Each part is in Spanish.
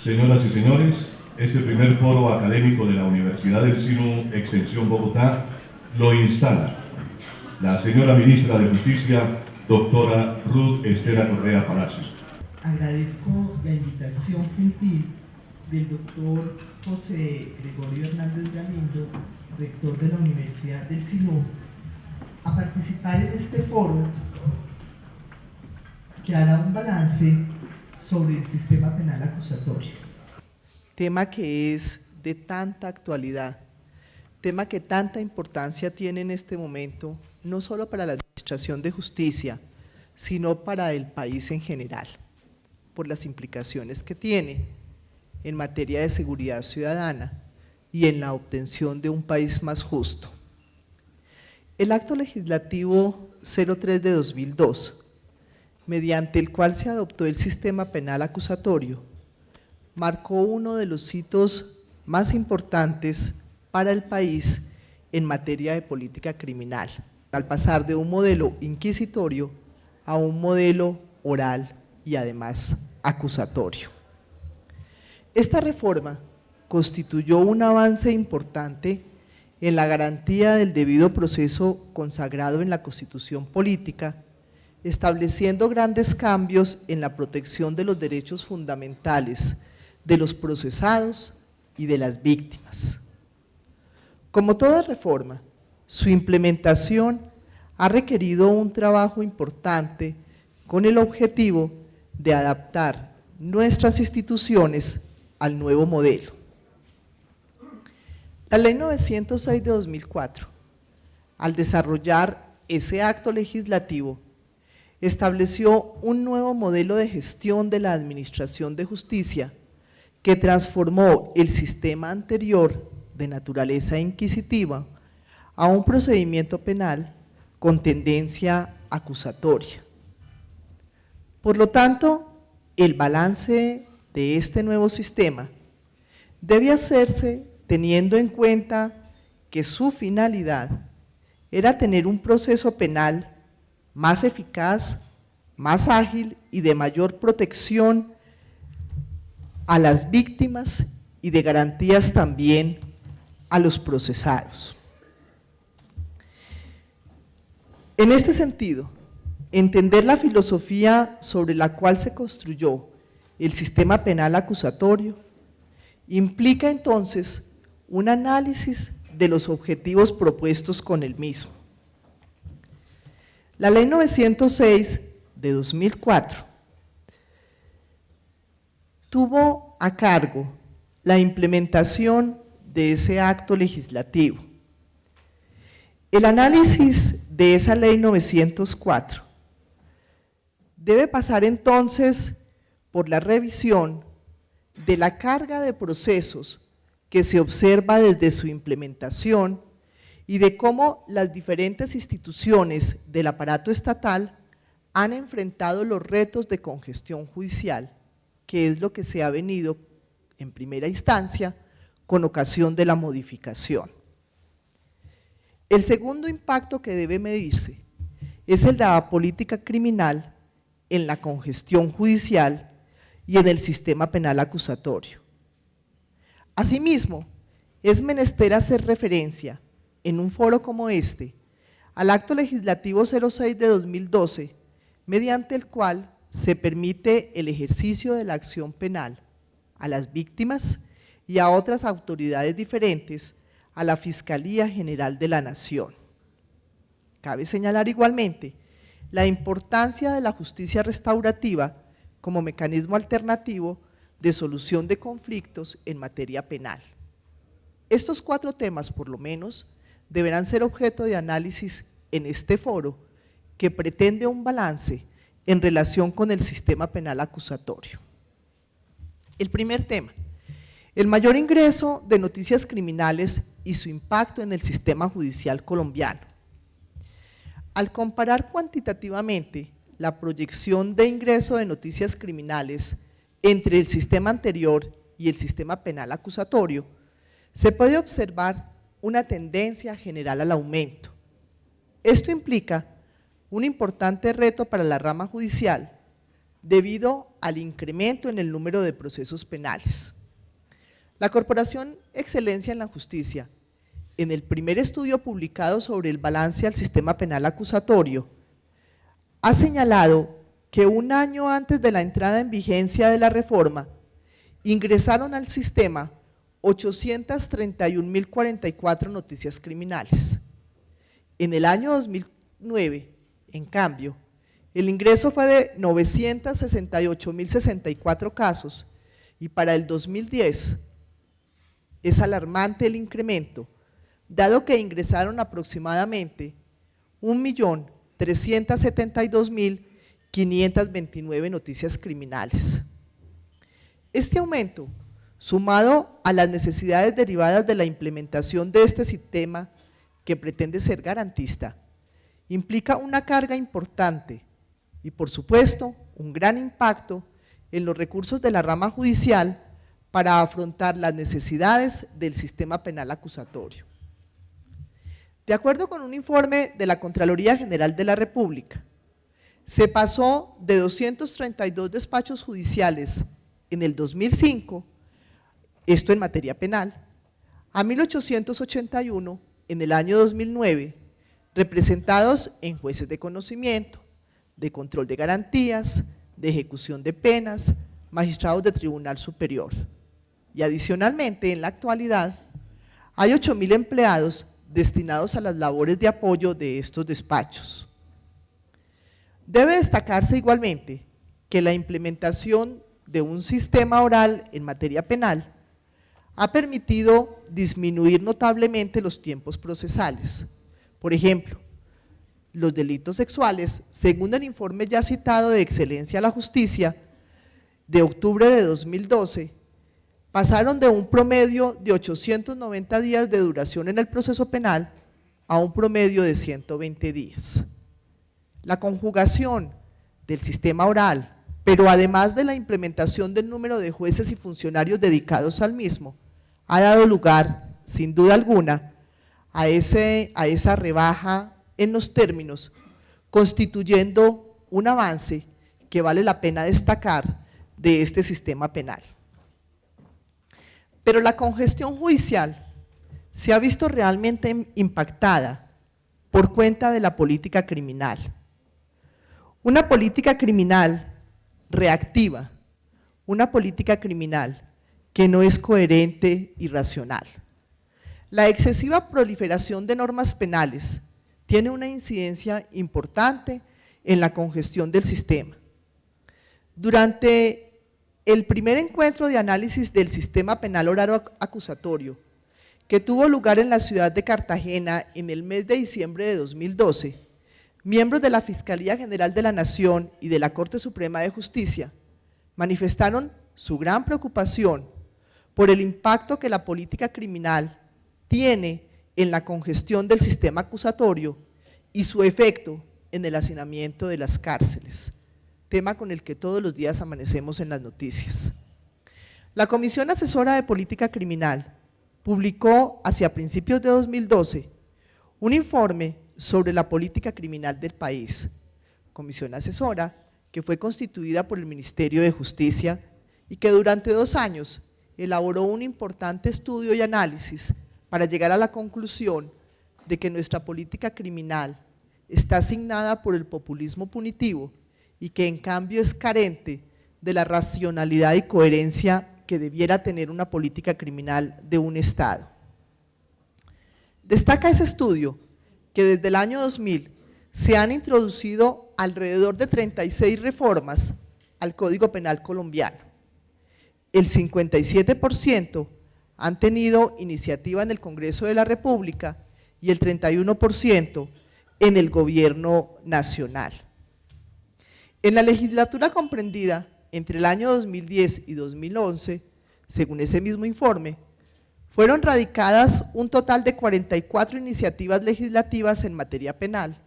Señoras y señores, este primer foro académico de la Universidad del SINU Extensión Bogotá lo instala la señora Ministra de Justicia, doctora Ruth Estela Correa Palacios. Agradezco la invitación gentil del doctor José Gregorio Hernández Galindo, rector de la Universidad del SINU, a participar en este foro que hará un balance sobre el sistema penal acusatorio. Tema que es de tanta actualidad, tema que tanta importancia tiene en este momento, no solo para la administración de justicia, sino para el país en general, por las implicaciones que tiene en materia de seguridad ciudadana y en la obtención de un país más justo. El acto legislativo 03 de 2002, mediante el cual se adoptó el sistema penal acusatorio, marcó uno de los hitos más importantes para el país en materia de política criminal, al pasar de un modelo inquisitorio a un modelo oral y además acusatorio. Esta reforma constituyó un avance importante en la garantía del debido proceso consagrado en la Constitución Política, estableciendo grandes cambios en la protección de los derechos fundamentales de los procesados y de las víctimas. Como toda reforma, su implementación ha requerido un trabajo importante con el objetivo de adaptar nuestras instituciones al nuevo modelo. La Ley 906 de 2004, al desarrollar ese acto legislativo, estableció un nuevo modelo de gestión de la administración de justicia que transformó el sistema anterior de naturaleza inquisitiva a un procedimiento penal con tendencia acusatoria. Por lo tanto, el balance de este nuevo sistema debe hacerse teniendo en cuenta que su finalidad era tener un proceso penal más eficaz, más ágil y de mayor protección a las víctimas y de garantías también a los procesados. En este sentido, entender la filosofía sobre la cual se construyó el sistema penal acusatorio implica entonces un análisis de los objetivos propuestos con el mismo. La Ley 906 de 2004 tuvo a cargo la implementación de ese acto legislativo. El análisis de esa Ley 904 debe pasar entonces por la revisión de la carga de procesos que se observa desde su implementación y de cómo las diferentes instituciones del aparato estatal han enfrentado los retos de congestión judicial, que es lo que se ha venido en primera instancia con ocasión de la modificación. El segundo impacto que debe medirse es el de la política criminal en la congestión judicial y en el sistema penal acusatorio. Asimismo, es menester hacer referencia en un foro como este al acto legislativo 06 de 2012, mediante el cual se permite el ejercicio de la acción penal a las víctimas y a otras autoridades diferentes a la Fiscalía General de la Nación. Cabe señalar igualmente la importancia de la justicia restaurativa como mecanismo alternativo de solución de conflictos en materia penal. Estos 4 temas, por lo menos, deberán ser objeto de análisis en este foro que pretende un balance en relación con el sistema penal acusatorio. El primer tema, el mayor ingreso de noticias criminales y su impacto en el sistema judicial colombiano. Al comparar cuantitativamente la proyección de ingreso de noticias criminales entre el sistema anterior y el sistema penal acusatorio, se puede observar una tendencia general al aumento. Esto implica un importante reto para la rama judicial, debido al incremento en el número de procesos penales. La Corporación Excelencia en la Justicia, en el primer estudio publicado sobre el balance al sistema penal acusatorio, ha señalado que un año antes de la entrada en vigencia de la reforma, ingresaron al sistema 831.044 noticias criminales. En el año 2009, en cambio, el ingreso fue de 968.064 casos y para el 2010 es alarmante el incremento, dado que ingresaron aproximadamente 1.372.529 noticias criminales. Este aumento, sumado a las necesidades derivadas de la implementación de este sistema que pretende ser garantista, implica una carga importante y, por supuesto, un gran impacto en los recursos de la rama judicial para afrontar las necesidades del sistema penal acusatorio. De acuerdo con un informe de la Contraloría General de la República, se pasó de 232 despachos judiciales en el 2005, esto en materia penal, a 1.881 en el año 2009, representados en jueces de conocimiento, de control de garantías, de ejecución de penas, magistrados de Tribunal Superior. Y adicionalmente, en la actualidad, hay 8.000 empleados destinados a las labores de apoyo de estos despachos. Debe destacarse igualmente que la implementación de un sistema oral en materia penal ha permitido disminuir notablemente los tiempos procesales. Por ejemplo, los delitos sexuales, según el informe ya citado de Excelencia a la Justicia de octubre de 2012, pasaron de un promedio de 890 días de duración en el proceso penal a un promedio de 120 días. La conjugación del sistema oral, pero además de la implementación del número de jueces y funcionarios dedicados al mismo, ha dado lugar, sin duda alguna, a esa rebaja en los términos, constituyendo un avance que vale la pena destacar de este sistema penal. Pero la congestión judicial se ha visto realmente impactada por cuenta de la política criminal. Una política criminal reactiva, una política criminal que no es coherente y racional. La excesiva proliferación de normas penales tiene una incidencia importante en la congestión del sistema. Durante el primer encuentro de análisis del sistema penal oral acusatorio, que tuvo lugar en la ciudad de Cartagena en el mes de diciembre de 2012, miembros de la Fiscalía General de la Nación y de la Corte Suprema de Justicia manifestaron su gran preocupación por el impacto que la política criminal tiene en la congestión del sistema acusatorio y su efecto en el hacinamiento de las cárceles, tema con el que todos los días amanecemos en las noticias. La Comisión Asesora de Política Criminal publicó hacia principios de 2012 un informe sobre la política criminal del país, comisión asesora que fue constituida por el Ministerio de Justicia y que durante 2 años elaboró un importante estudio y análisis para llegar a la conclusión de que nuestra política criminal está asignada por el populismo punitivo y que en cambio es carente de la racionalidad y coherencia que debiera tener una política criminal de un Estado. Destaca ese estudio que desde el año 2000 se han introducido alrededor de 36 reformas al Código Penal colombiano. El 57% han tenido iniciativa en el Congreso de la República y el 31% en el Gobierno Nacional. En la legislatura comprendida entre el año 2010 y 2011, según ese mismo informe, fueron radicadas un total de 44 iniciativas legislativas en materia penal,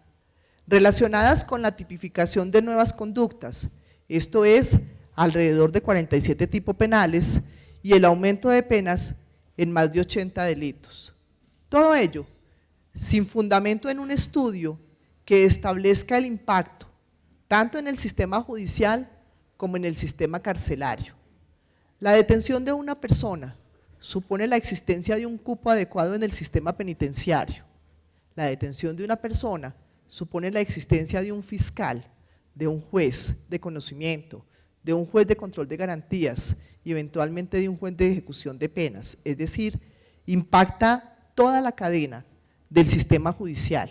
relacionadas con la tipificación de nuevas conductas, esto es, alrededor de 47 tipos penales y el aumento de penas en más de 80 delitos. Todo ello sin fundamento en un estudio que establezca el impacto tanto en el sistema judicial como en el sistema carcelario. La detención de una persona supone la existencia de un cupo adecuado en el sistema penitenciario. La detención de una persona supone la existencia de un fiscal, de un juez de conocimiento, de un juez de control de garantías y eventualmente de un juez de ejecución de penas, es decir, impacta toda la cadena del sistema judicial.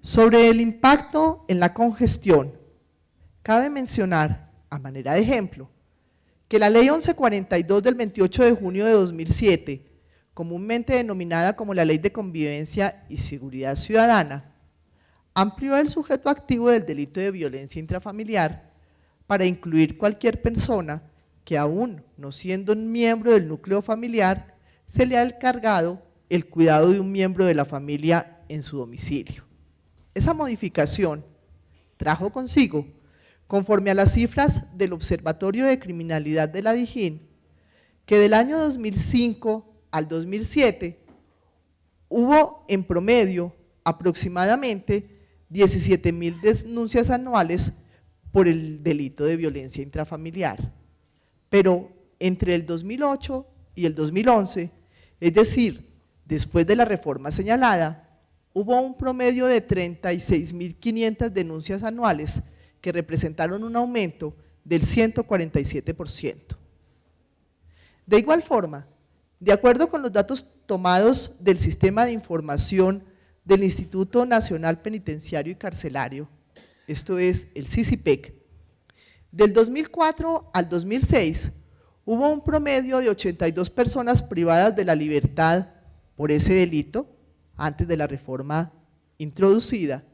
Sobre el impacto en la congestión, cabe mencionar, a manera de ejemplo, que la Ley 1142 del 28 de junio de 2007, comúnmente denominada como la Ley de Convivencia y Seguridad Ciudadana, amplió el sujeto activo del delito de violencia intrafamiliar para incluir cualquier persona que, aún no siendo un miembro del núcleo familiar, se le ha encargado el cuidado de un miembro de la familia en su domicilio. Esa modificación trajo consigo, conforme a las cifras del Observatorio de Criminalidad de la DIJÍN, que del año 2005 al 2007 hubo en promedio aproximadamente 17.000 denuncias anuales por el delito de violencia intrafamiliar. Pero entre el 2008 y el 2011, es decir, después de la reforma señalada, hubo un promedio de 36.500 denuncias anuales que representaron un aumento del 147%. De igual forma, de acuerdo con los datos tomados del Sistema de Información del Instituto Nacional Penitenciario y Carcelario, esto es el SISIPEC, del 2004 al 2006 hubo un promedio de 82 personas privadas de la libertad por ese delito, antes de la reforma introducida,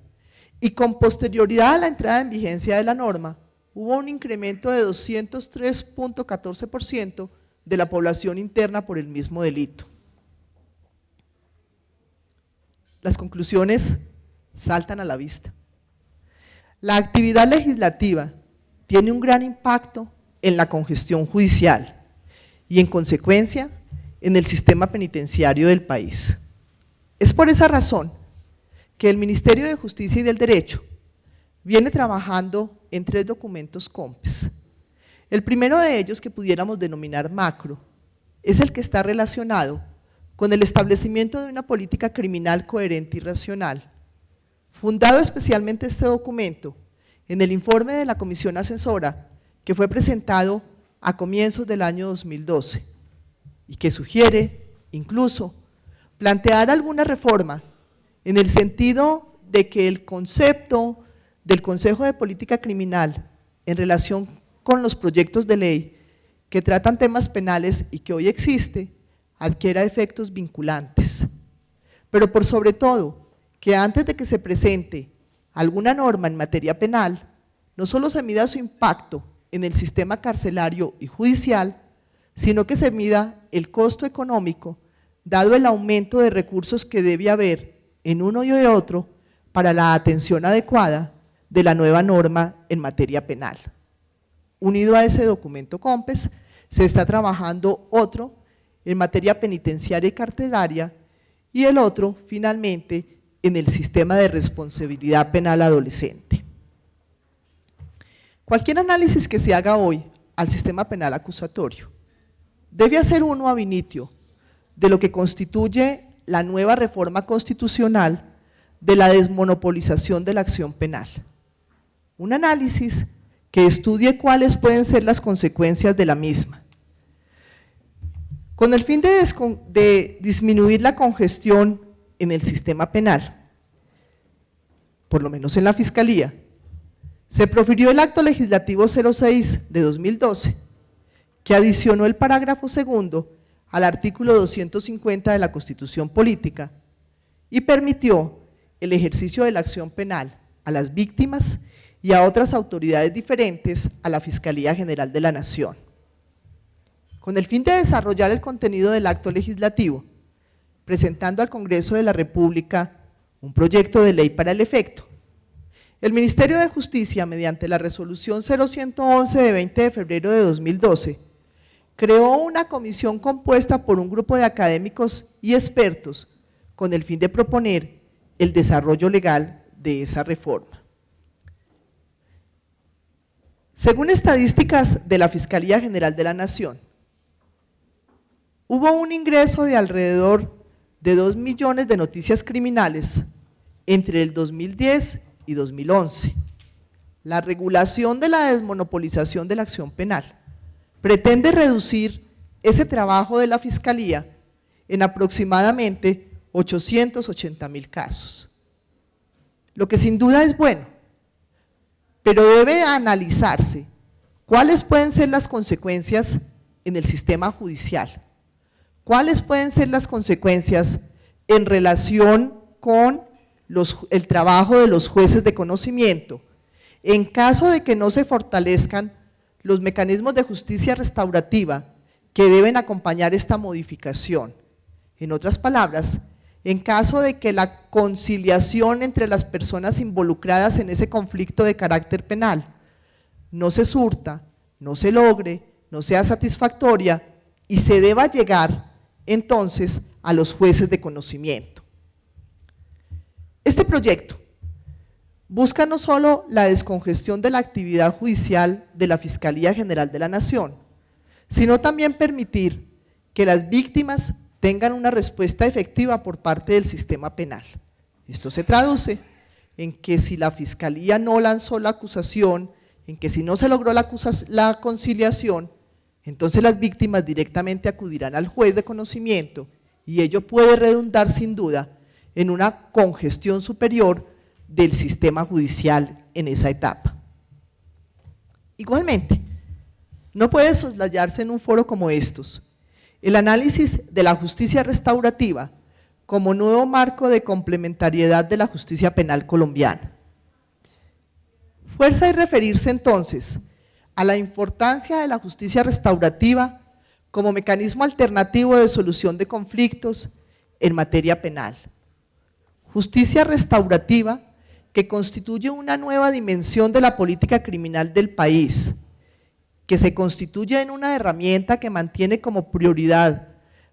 y con posterioridad a la entrada en vigencia de la norma, hubo un incremento de 203.14% de la población interna por el mismo delito. Las conclusiones saltan a la vista. La actividad legislativa tiene un gran impacto en la congestión judicial y, en consecuencia, en el sistema penitenciario del país. Es por esa razón que el Ministerio de Justicia y del Derecho viene trabajando en 3 documentos COMPES. El primero de ellos, que pudiéramos denominar macro, es el que está relacionado con el establecimiento de una política criminal coherente y racional, fundado especialmente este documento en el informe de la Comisión Asesora que fue presentado a comienzos del año 2012 y que sugiere, incluso, plantear alguna reforma en el sentido de que el concepto del Consejo de Política Criminal en relación con los proyectos de ley que tratan temas penales y que hoy existe, adquiera efectos vinculantes. Pero por sobre todo, que antes de que se presente alguna norma en materia penal, no solo se mida su impacto en el sistema carcelario y judicial, sino que se mida el costo económico, dado el aumento de recursos que debe haber en uno y otro para la atención adecuada de la nueva norma en materia penal. Unido a ese documento COMPES, se está trabajando otro en materia penitenciaria y carcelaria y el otro, finalmente, en el sistema de responsabilidad penal adolescente. Cualquier análisis que se haga hoy al sistema penal acusatorio debe hacer uno ab initio de lo que constituye la nueva reforma constitucional de la desmonopolización de la acción penal. Un análisis que estudie cuáles pueden ser las consecuencias de la misma. Con el fin de disminuir la congestión en el sistema penal, por lo menos en la Fiscalía, se profirió el Acto Legislativo 06 de 2012, que adicionó el parágrafo 2º al artículo 250 de la Constitución Política y permitió el ejercicio de la acción penal a las víctimas y a otras autoridades diferentes a la Fiscalía General de la Nación. Con el fin de desarrollar el contenido del acto legislativo, presentando al Congreso de la República un proyecto de ley para el efecto, el Ministerio de Justicia, mediante la resolución 0111 de 20 de febrero de 2012, creó una comisión compuesta por un grupo de académicos y expertos con el fin de proponer el desarrollo legal de esa reforma. Según estadísticas de la Fiscalía General de la Nación, hubo un ingreso de alrededor de 2 millones de noticias criminales entre el 2010 y 2011. La regulación de la desmonopolización de la acción penal pretende reducir ese trabajo de la Fiscalía en aproximadamente 880.000 casos, lo que sin duda es bueno, pero debe analizarse cuáles pueden ser las consecuencias en el sistema judicial, cuáles pueden ser las consecuencias en relación con el trabajo de los jueces de conocimiento, en caso de que no se fortalezcan los mecanismos de justicia restaurativa que deben acompañar esta modificación. En otras palabras, en caso de que la conciliación entre las personas involucradas en ese conflicto de carácter penal no se surta, no se logre, no sea satisfactoria y se deba llegar entonces a los jueces de conocimiento. Este proyecto busca no solo la descongestión de la actividad judicial de la Fiscalía General de la Nación, sino también permitir que las víctimas tengan una respuesta efectiva por parte del sistema penal. Esto se traduce en que si la Fiscalía no lanzó la acusación, en que si no se logró la conciliación, entonces las víctimas directamente acudirán al juez de conocimiento y ello puede redundar sin duda en una congestión superior del sistema judicial en esa etapa. Igualmente, no puede soslayarse en un foro como estos el análisis de la justicia restaurativa como nuevo marco de complementariedad de la justicia penal colombiana. Fuerza y referirse entonces a la importancia de la justicia restaurativa como mecanismo alternativo de solución de conflictos en materia penal. Justicia restaurativa que constituye una nueva dimensión de la política criminal del país, que se constituye en una herramienta que mantiene como prioridad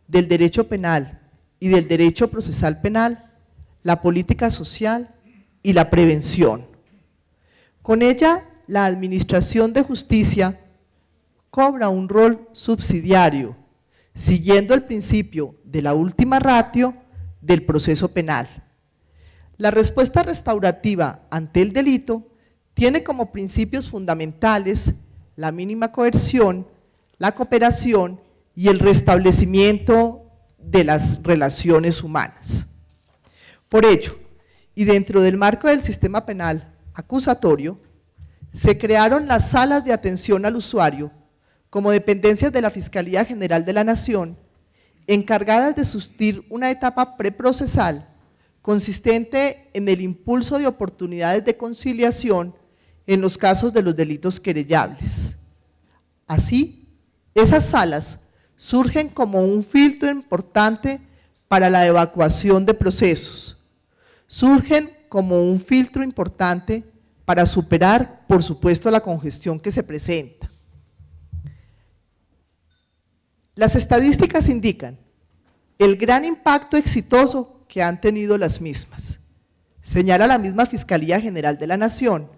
del derecho penal y del derecho procesal penal la política social y la prevención. Con ella, la administración de justicia cobra un rol subsidiario, siguiendo el principio de la última ratio del proceso penal. La respuesta restaurativa ante el delito tiene como principios fundamentales la mínima coerción, la cooperación y el restablecimiento de las relaciones humanas. Por ello, y dentro del marco del sistema penal acusatorio, se crearon las salas de atención al usuario como dependencias de la Fiscalía General de la Nación, encargadas de surtir una etapa preprocesal consistente en el impulso de oportunidades de conciliación en los casos de los delitos querellables. Así, esas salas surgen como un filtro importante para la evacuación de procesos, surgen como un filtro importante para superar, por supuesto, la congestión que se presenta. Las estadísticas indican el gran impacto exitoso que han tenido las mismas. Señala la misma Fiscalía General de la Nación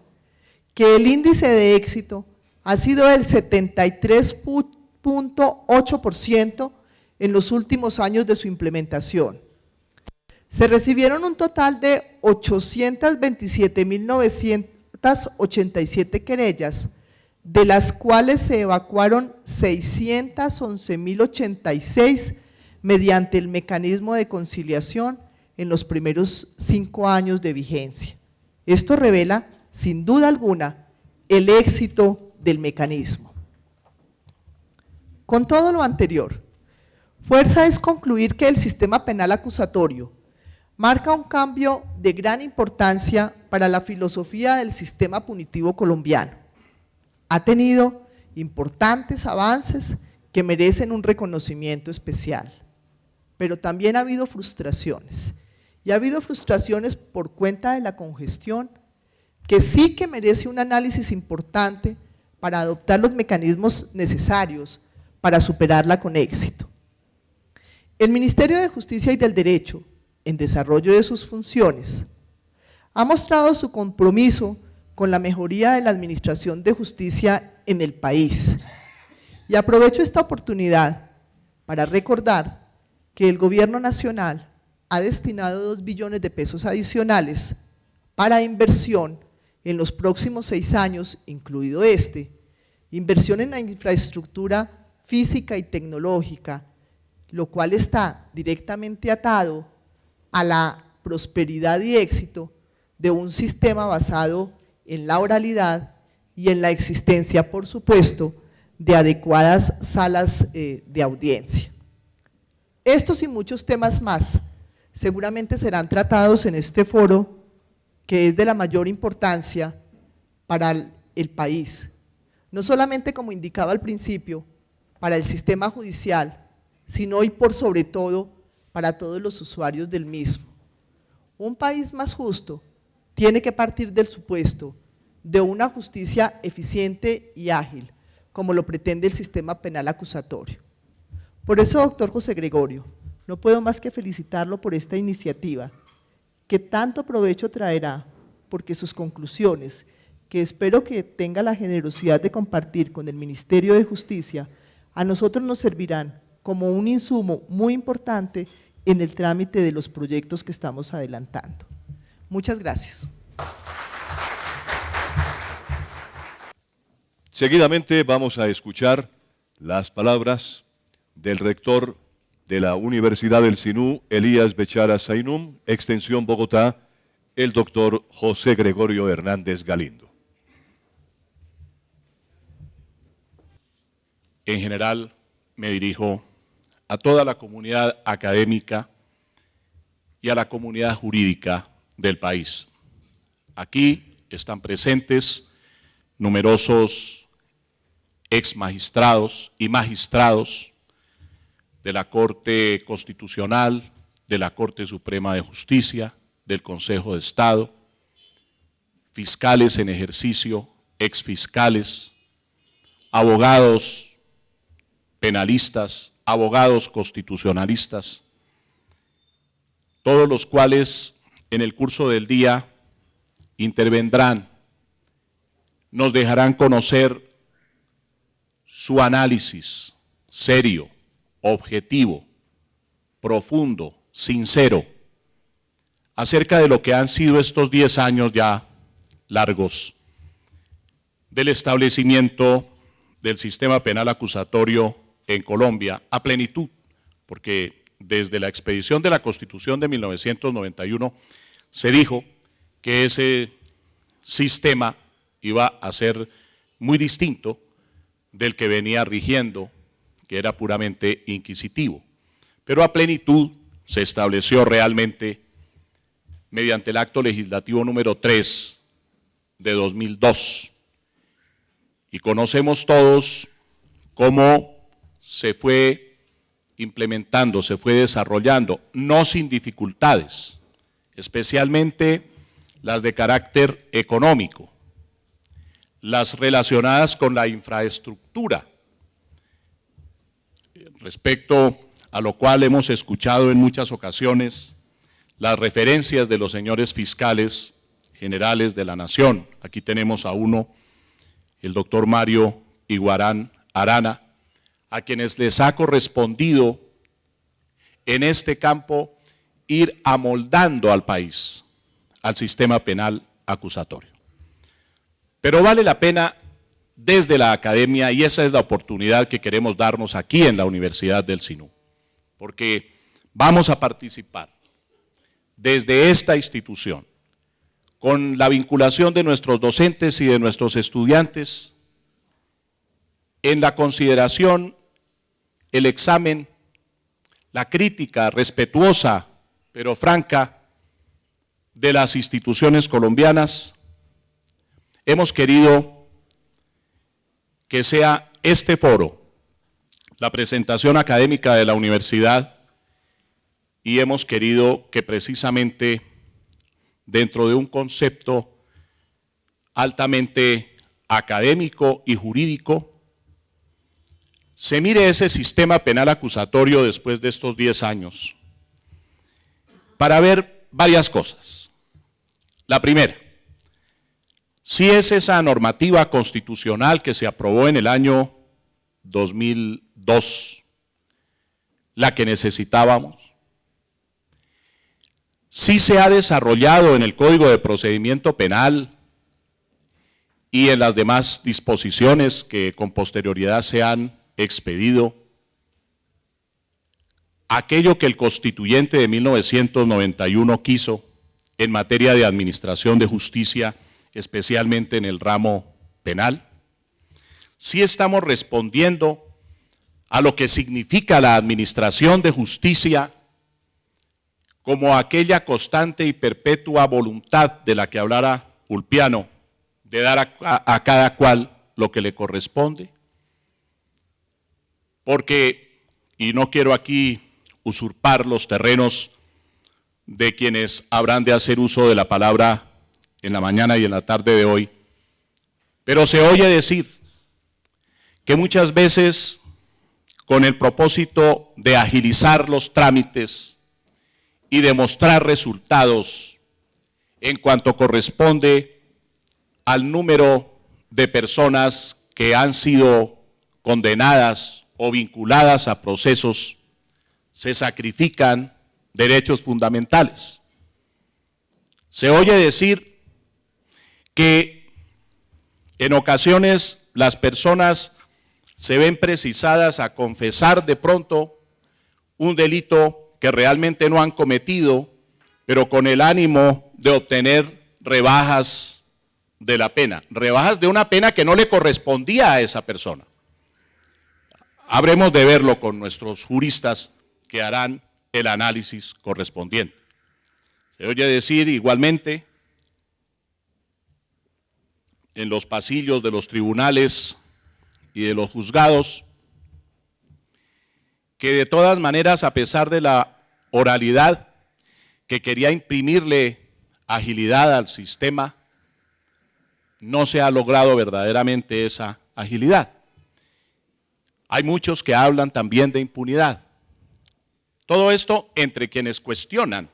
que el índice de éxito ha sido del 73.8% en los últimos años de su implementación. Se recibieron un total de 827.987 querellas, de las cuales se evacuaron 611.086 mediante el mecanismo de conciliación en los primeros 5 años de vigencia. Esto revela, sin duda alguna, el éxito del mecanismo. Con todo lo anterior, fuerza es concluir que el sistema penal acusatorio marca un cambio de gran importancia para la filosofía del sistema punitivo colombiano. Ha tenido importantes avances que merecen un reconocimiento especial, pero también ha habido frustraciones, y ha habido frustraciones por cuenta de la congestión, que sí que merece un análisis importante para adoptar los mecanismos necesarios para superarla con éxito. El Ministerio de Justicia y del Derecho, en desarrollo de sus funciones, ha mostrado su compromiso con la mejoría de la administración de justicia en el país. Y aprovecho esta oportunidad para recordar que el Gobierno Nacional ha destinado 2 billones de pesos adicionales para inversión en los próximos 6 años, incluido este, inversión en la infraestructura física y tecnológica, lo cual está directamente atado a la prosperidad y éxito de un sistema basado en la oralidad y en la existencia, por supuesto, de adecuadas salas de audiencia. Estos y muchos temas más seguramente serán tratados en este foro, que es de la mayor importancia para el país, no solamente, como indicaba al principio, para el sistema judicial, sino y por sobre todo para todos los usuarios del mismo. Un país más justo tiene que partir del supuesto de una justicia eficiente y ágil, como lo pretende el sistema penal acusatorio. Por eso, doctor José Gregorio, no puedo más que felicitarlo por esta iniciativa, que tanto provecho traerá, porque sus conclusiones, que espero que tenga la generosidad de compartir con el Ministerio de Justicia, a nosotros nos servirán como un insumo muy importante en el trámite de los proyectos que estamos adelantando. Muchas gracias. Seguidamente vamos a escuchar las palabras del rector de la Universidad del Sinú, Elías Bechara Zainum, Extensión Bogotá, el doctor José Gregorio Hernández Galindo. En general, me dirijo a toda la comunidad académica y a la comunidad jurídica del país. Aquí están presentes numerosos ex magistrados y magistrados de la Corte Constitucional, de la Corte Suprema de Justicia, del Consejo de Estado, fiscales en ejercicio, exfiscales, abogados penalistas, abogados constitucionalistas, todos los cuales en el curso del día intervendrán, nos dejarán conocer su análisis serio, objetivo, profundo, sincero, acerca de lo que han sido estos 10 años ya largos del establecimiento del sistema penal acusatorio en Colombia a plenitud, porque desde la expedición de la Constitución de 1991 se dijo que ese sistema iba a ser muy distinto del que venía rigiendo, que era puramente inquisitivo, pero a plenitud se estableció realmente mediante el acto legislativo número 3 de 2002. Y conocemos todos cómo se fue implementando, se fue desarrollando, no sin dificultades, especialmente las de carácter económico, las relacionadas con la infraestructura, respecto a lo cual hemos escuchado en muchas ocasiones las referencias de los señores fiscales generales de la Nación. Aquí tenemos a uno, el doctor Mario Iguarán Arana, a quienes les ha correspondido en este campo ir amoldando al país, al sistema penal acusatorio. Pero vale la pena desde la academia, y esa es la oportunidad que queremos darnos aquí en la Universidad del Sinú, porque vamos a participar desde esta institución, con la vinculación de nuestros docentes y de nuestros estudiantes, en la consideración, el examen, la crítica respetuosa pero franca de las instituciones colombianas. Hemos querido que sea este foro la presentación académica de la universidad, y hemos querido que precisamente dentro de un concepto altamente académico y jurídico se mire ese sistema penal acusatorio después de estos 10 años para ver varias cosas. La primera, Si es esa normativa constitucional que se aprobó en el año 2002 la que necesitábamos. Si se ha desarrollado en el Código de Procedimiento Penal y en las demás disposiciones que con posterioridad se han expedido aquello que el constituyente de 1991 quiso en materia de administración de justicia, especialmente en el ramo penal. Si estamos respondiendo a lo que significa la administración de justicia como aquella constante y perpetua voluntad de la que hablara Ulpiano, de dar a cada cual lo que le corresponde. Porque, y no quiero aquí usurpar los terrenos de quienes habrán de hacer uso de la palabra en la mañana y en la tarde de hoy, pero se oye decir que muchas veces con el propósito de agilizar los trámites y de mostrar resultados en cuanto corresponde al número de personas que han sido condenadas o vinculadas a procesos, se sacrifican derechos fundamentales. Se oye decir que en ocasiones las personas se ven precisadas a confesar de pronto un delito que realmente no han cometido, pero con el ánimo de obtener rebajas de la pena, rebajas de una pena que no le correspondía a esa persona. Habremos de verlo con nuestros juristas que harán el análisis correspondiente. Se oye decir igualmente en los pasillos de los tribunales y de los juzgados que de todas maneras, a pesar de la oralidad que quería imprimirle agilidad al sistema, no se ha logrado verdaderamente esa agilidad. Hay muchos que hablan también de impunidad. Todo esto entre quienes cuestionan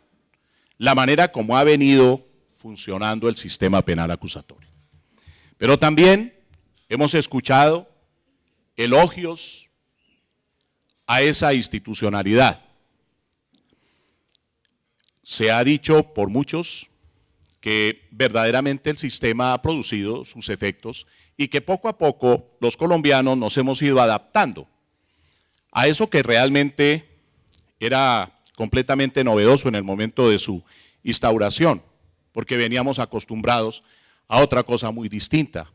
la manera como ha venido funcionando el sistema penal acusatorio. Pero también hemos escuchado elogios a esa institucionalidad. Se ha dicho por muchos que verdaderamente el sistema ha producido sus efectos y que poco a poco los colombianos nos hemos ido adaptando a eso que realmente era completamente novedoso en el momento de su instauración, porque veníamos acostumbrados a otra cosa muy distinta.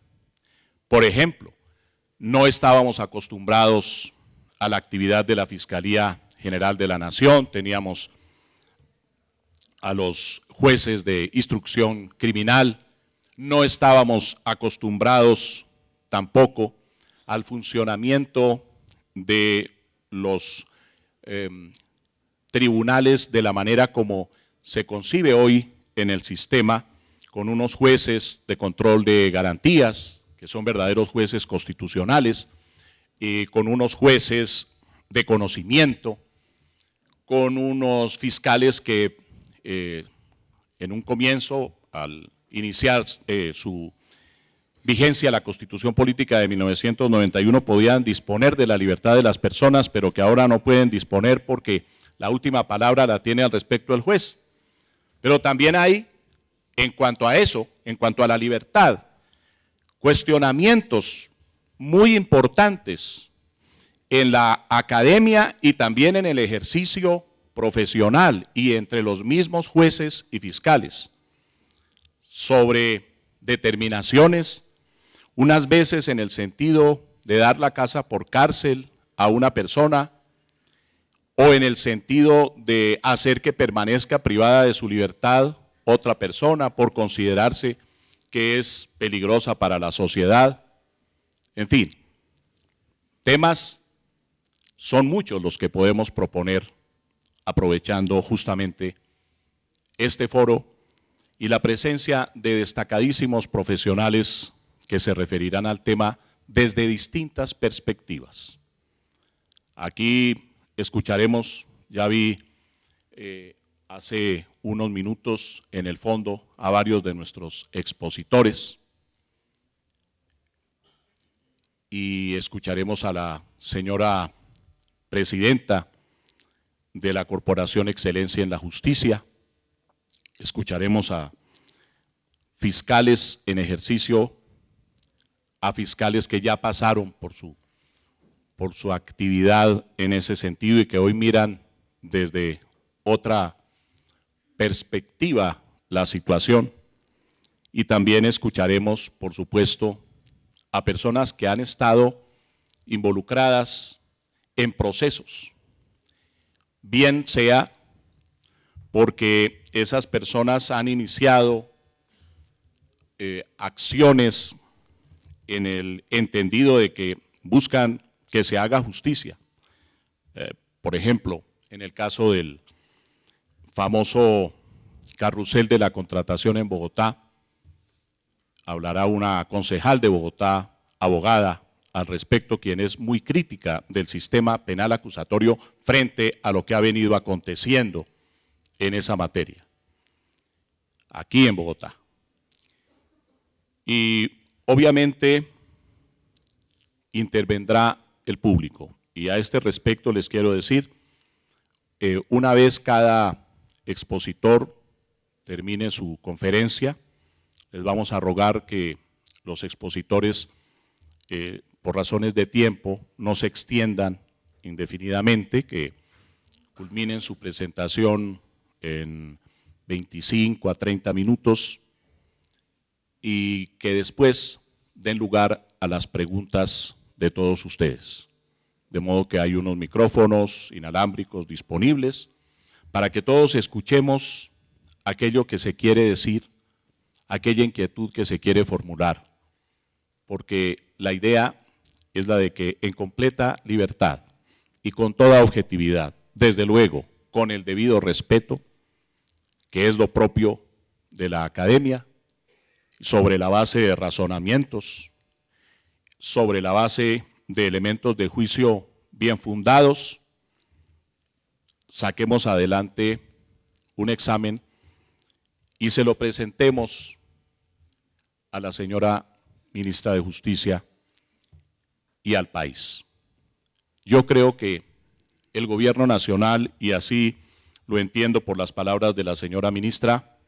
Por ejemplo, no estábamos acostumbrados a la actividad de la Fiscalía General de la Nación, teníamos a los jueces de instrucción criminal, no estábamos acostumbrados tampoco al funcionamiento de los tribunales de la manera como se concibe hoy en el sistema, con unos jueces de control de garantías, que son verdaderos jueces constitucionales, y con unos jueces de conocimiento, con unos fiscales que en un comienzo, al iniciar su vigencia la Constitución Política de 1991, podían disponer de la libertad de las personas, pero que ahora no pueden disponer porque la última palabra la tiene al respecto el juez. Pero también hay, en cuanto a eso, en cuanto a la libertad, cuestionamientos muy importantes en la academia y también en el ejercicio profesional y entre los mismos jueces y fiscales sobre determinaciones, unas veces en el sentido de dar la casa por cárcel a una persona o en el sentido de hacer que permanezca privada de su libertad otra persona por considerarse que es peligrosa para la sociedad. En fin, temas son muchos los que podemos proponer aprovechando justamente este foro y la presencia de destacadísimos profesionales que se referirán al tema desde distintas perspectivas. Aquí escucharemos, ya vi hace unos minutos en el fondo a varios de nuestros expositores y escucharemos a la señora presidenta de la Corporación Excelencia en la Justicia. Escucharemos a fiscales en ejercicio, a fiscales que ya pasaron por su actividad en ese sentido y que hoy miran desde otra perspectiva la situación. Y también escucharemos, por supuesto, a personas que han estado involucradas en procesos, bien sea porque esas personas han iniciado acciones en el entendido de que buscan que se haga justicia. Por ejemplo, en el caso del famoso carrusel de la contratación en Bogotá, hablará una concejal de Bogotá, abogada, al respecto, quien es muy crítica del sistema penal acusatorio frente a lo que ha venido aconteciendo en esa materia, aquí en Bogotá. Y obviamente intervendrá el público. Y a este respecto les quiero decir, una vez cada expositor termine su conferencia, les vamos a rogar que los expositores, por razones de tiempo, no se extiendan indefinidamente, que culminen su presentación en 25 a 30 minutos y que después den lugar a las preguntas de todos ustedes. De modo que hay unos micrófonos inalámbricos disponibles para que todos escuchemos aquello que se quiere decir, aquella inquietud que se quiere formular, porque la idea es la de que en completa libertad y con toda objetividad, desde luego con el debido respeto, que es lo propio de la academia, sobre la base de razonamientos, sobre la base de elementos de juicio bien fundados, saquemos adelante un examen y se lo presentemos a la señora ministra de Justicia y al país. Yo creo que el gobierno nacional, y así lo entiendo por las palabras de la señora ministra,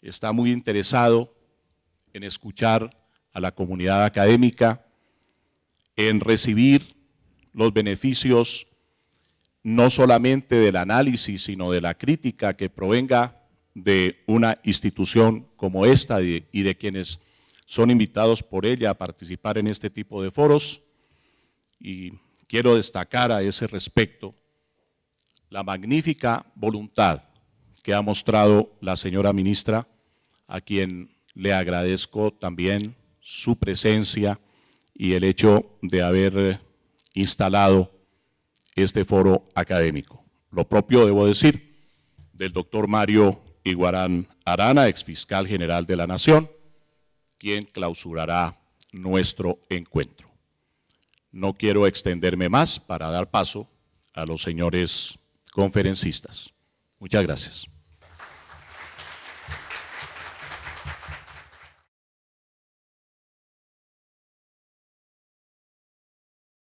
está muy interesado en escuchar a la comunidad académica, en recibir los beneficios no solamente del análisis, sino de la crítica que provenga de una institución como esta y de quienes son invitados por ella a participar en este tipo de foros. Y quiero destacar a ese respecto la magnífica voluntad que ha mostrado la señora ministra, a quien le agradezco también su presencia y el hecho de haber instalado este foro académico. Lo propio, debo decir, del doctor Mario Iguarán Arana, exfiscal general de la Nación, quien clausurará nuestro encuentro. No quiero extenderme más para dar paso a los señores conferencistas. Muchas gracias.